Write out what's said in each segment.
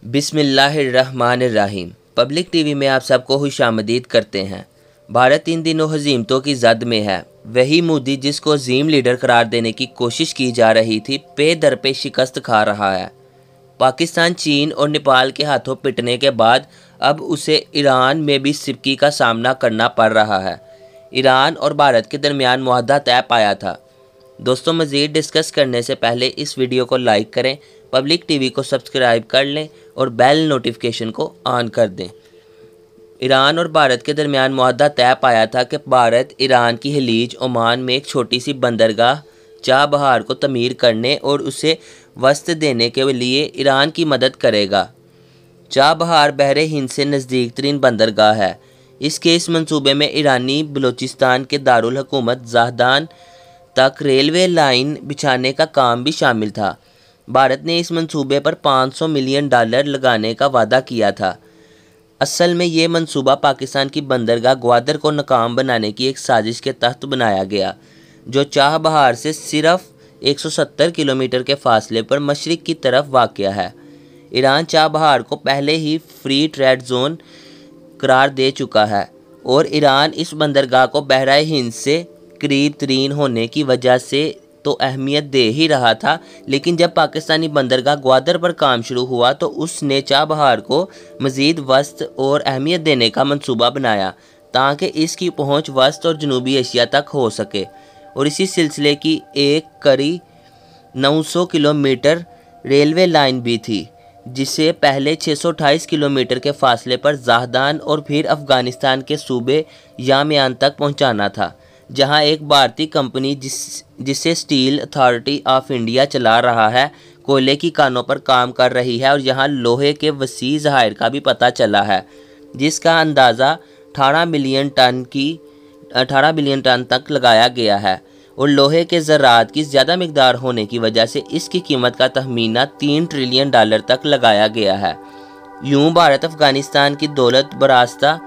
बिस्मिल्लाहिर्रहमानिर्रहीम। Public TV में आप सबको खुशामदीद करते हैं। भारत इन दिनों हज़ीमतों की जद में है। वही मोदी जिसको अजीम लीडर करार देने की कोशिश की जा रही थी, पे दर पे शिकस्त खा रहा है। पाकिस्तान, चीन और नेपाल के हाथों पिटने के बाद अब उसे ईरान में भी सिपकी का सामना करना पड़ रहा है। ईरान और भारत के दरमियान मुआहदा तय पाया था। दोस्तों, मज़ीद डिस्कस करने से पहले इस वीडियो को लाइक करें, पब्लिक टीवी को सब्सक्राइब कर लें और बेल नोटिफिकेशन को ऑन कर दें। ईरान और भारत के दरमियान मुआहदा तय पाया था कि भारत ईरान की खलीज ओमान में एक छोटी सी बंदरगाह चाबहार को तमीर करने और उसे वस्त देने के लिए ईरान की मदद करेगा। चाबहार बहरे हिंद से नज़दीक तरीन बंदरगाह है। इस मंसूबे में ईरानी बलूचिस्तान के दारुल हुकूमत ज़ाहदान तक रेलवे लाइन बिछाने का काम भी शामिल था। भारत ने इस मंसूबे पर $500 मिलियन लगाने का वादा किया था। असल में ये मंसूबा पाकिस्तान की बंदरगाह ग्वादर को नाकाम बनाने की एक साजिश के तहत बनाया गया, जो चाबहार से सिर्फ 170 किलोमीटर के फासले पर मशरिक़ की तरफ वाक़या है। ईरान चाबहार को पहले ही फ्री ट्रेड जोन करार दे चुका है और ईरान इस बंदरगाह को बहराए हिंद से करीब तरीन होने की वजह से तो अहमियत दे ही रहा था, लेकिन जब पाकिस्तानी बंदरगाह ग्वादर पर काम शुरू हुआ तो उसने चाबहार को मज़ीद वस्त और अहमियत देने का मंसूबा बनाया ताकि इसकी पहुंच वस्त और जनूबी एशिया तक हो सके। और इसी सिलसिले की एक करीब 900 किलोमीटर रेलवे लाइन भी थी, जिसे पहले 628 किलोमीटर के फासले पर ज़ाहदान और फिर अफ़गानिस्तान के सूबे यामियान तक पहुंचाना था, जहां एक भारतीय कंपनी जिसे स्टील अथॉरिटी ऑफ इंडिया चला रहा है, कोयले की कानों पर काम कर रही है। और यहां लोहे के वसी ज़खायर का भी पता चला है, जिसका अंदाज़ा 18 बिलियन टन तक लगाया गया है। और लोहे के ज़रात की ज़्यादा मिकदार होने की वजह से इसकी कीमत का तखमीना $3 ट्रिलियन तक लगाया गया है। यूँ भारत अफ़गानिस्तान की दौलत बरास्ता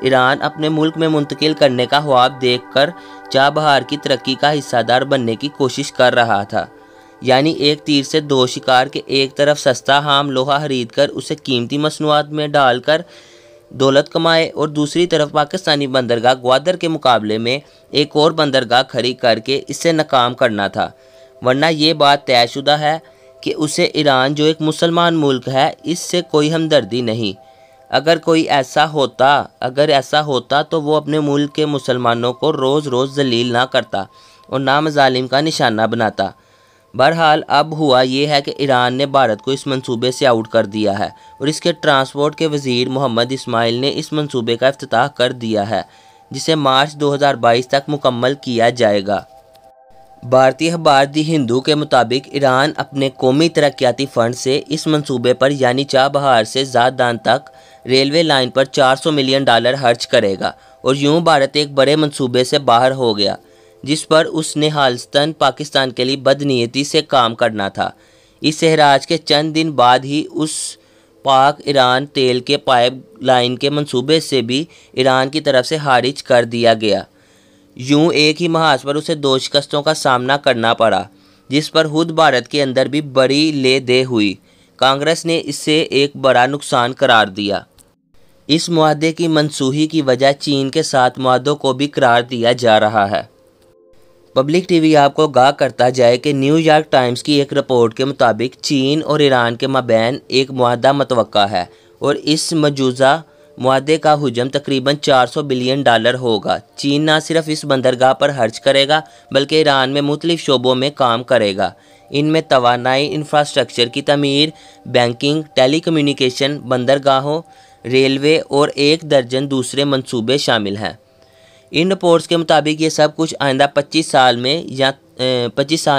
ईरान अपने मुल्क में मुंतकिल करने का ख्वाब देखकर चाबहार की तरक्की का हिस्सेदार बनने की कोशिश कर रहा था। यानी एक तीर से दो शिकार के, एक तरफ सस्ता हाम लोहा खरीद कर उसे कीमती मसनूआत में डालकर दौलत कमाए और दूसरी तरफ पाकिस्तानी बंदरगाह ग्वादर के मुकाबले में एक और बंदरगाह खड़ी करके इसे नाकाम करना था। वरना ये बात तयशुदा है कि उसे ईरान, जो एक मुसलमान मुल्क है, इससे कोई हमदर्दी नहीं। अगर ऐसा होता तो वो अपने मुल्क के मुसलमानों को रोज़ रोज़ जलील ना करता और ना मज़ालिम का निशाना बनाता। बहरहाल अब हुआ ये है कि ईरान ने भारत को इस मंसूबे से आउट कर दिया है और इसके ट्रांसपोर्ट के वज़ीर मोहम्मद इस्माइल ने इस मंसूबे का इफ्तिताह कर दिया है, जिसे मार्च 2022 तक मुकम्मल किया जाएगा। भारतीय अखबार दी हिंदू के मुताबिक ईरान अपने कौमी तरक्याती फ़ंड से इस मंसूबे पर यानी चाबहार से ज़ाहदान तक रेलवे लाइन पर $400 मिलियन खर्च करेगा। और यूँ भारत एक बड़े मंसूबे से बाहर हो गया, जिस पर उसने हालतन पाकिस्तान के लिए बदनीयती से काम करना था। इस एहराज के चंद दिन बाद ही उस पाक ईरान तेल के पाइप लाइन के मंसूबे से भी ईरान की तरफ से खारिज कर दिया गया। यूँ एक ही महाज पर उसे 2 शिकस्तों का सामना करना पड़ा, जिस पर खुद भारत के अंदर भी बड़ी ले दे हुई। कांग्रेस ने इसे एक बड़ा नुकसान करार दिया। इस मुआहदे की मनसूखी की वजह चीन के साथ मुआहदों को भी करार दिया जा रहा है। पब्लिक टीवी आपको आगाह करता जाए कि न्यूयॉर्क टाइम्स की एक रिपोर्ट के मुताबिक चीन और ईरान के माबैन एक मुआहदा मतवक्का है और इस मौजूदा मुआहदे का हुजम तकरीबन $400 बिलियन होगा। चीन न सिर्फ इस बंदरगाह पर खर्च करेगा बल्कि ईरान में मुख्तलिफ शोबों में काम करेगा। इनमें तवानाई इंफ्रास्ट्रक्चर की तमीर, बैंकिंग, टेलीकम्युनिकेशन, बंदरगाहों, रेलवे और 1 दर्जन दूसरे मंसूबे शामिल हैं। इन रिपोर्ट्स के मुताबिक ये सब कुछ आइंदा 25 साल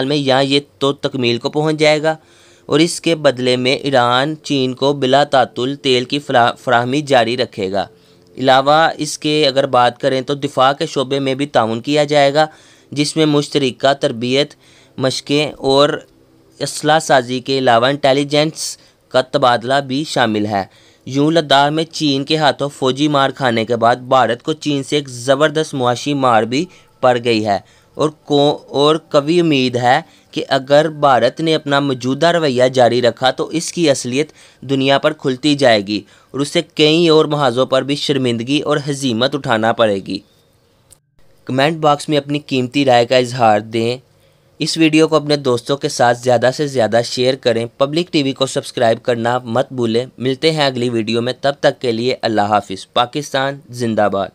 में या ये तो तकमील को पहुंच जाएगा और इसके बदले में ईरान चीन को बिला तातुल तेल की फराहमी जारी रखेगा। अलावा इसके अगर बात करें तो दिफा के शोबे में भी ताउन किया जाएगा, जिसमें मुश्तरका तरबियत, मशक़ें और असलाह साजी के अलावा इंटेलिजेंस का तबादला भी शामिल है। यूँ लद्दाख में चीन के हाथों फौजी मार खाने के बाद भारत को चीन से एक ज़बरदस्त मुआशी मार भी पड़ गई है और कभी उम्मीद है कि अगर भारत ने अपना मौजूदा रवैया जारी रखा तो इसकी असलियत दुनिया पर खुलती जाएगी और उसे कई और महाजों पर भी शर्मिंदगी और हजीमत उठाना पड़ेगी। कमेंट बॉक्स में अपनी कीमती राय का इजहार दें। इस वीडियो को अपने दोस्तों के साथ ज़्यादा से ज़्यादा शेयर करें। पब्लिक टीवी को सब्सक्राइब करना मत भूलें। मिलते हैं अगली वीडियो में, तब तक के लिए अल्लाह हाफिज़। पाकिस्तान जिंदाबाद।